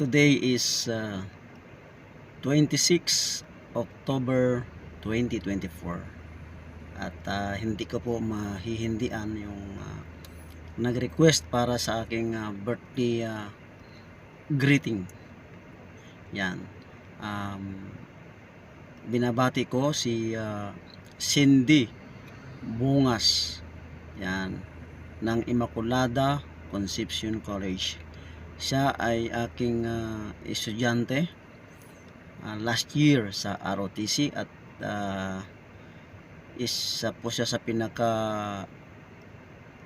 Today is 26 October 2024 at hindi ko po mahihindian yung nag-request para sa aking birthday greeting. Yan. Binabati ko si Cindy Bungas. Yan. Ng Immaculada Conception College. Siya ay aking estudyante last year sa ROTC at isa po siya sa pinaka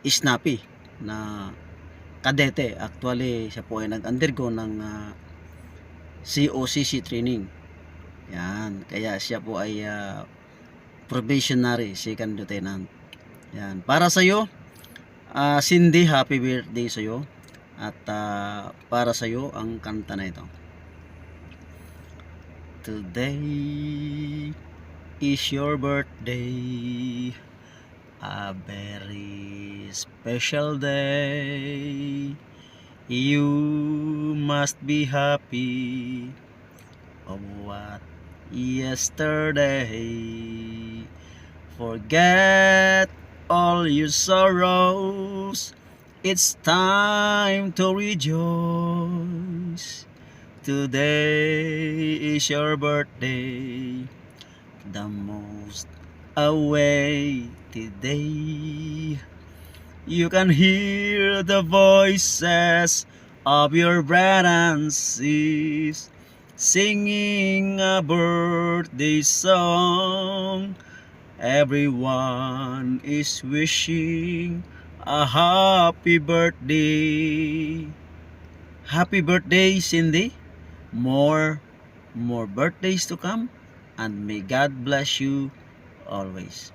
snappy na kadete. Actually siya po ay nag-undergo ng COCC training. Yan, kaya siya po ay probationary second lieutenant. Yan, para sa iyo Cindy, happy birthday sa iyo. At para sa iyo ang kanta na ito. Today is your birthday, a very special day. You must be happy of what yesterday. Forget all your sorrows. It's time to rejoice. Today is your birthday, the most awaited day. You can hear the voices of your brothers singing a birthday song. Everyone is wishing a happy birthday. Happy birthday, Cindy. More birthdays to come, and may God bless you always.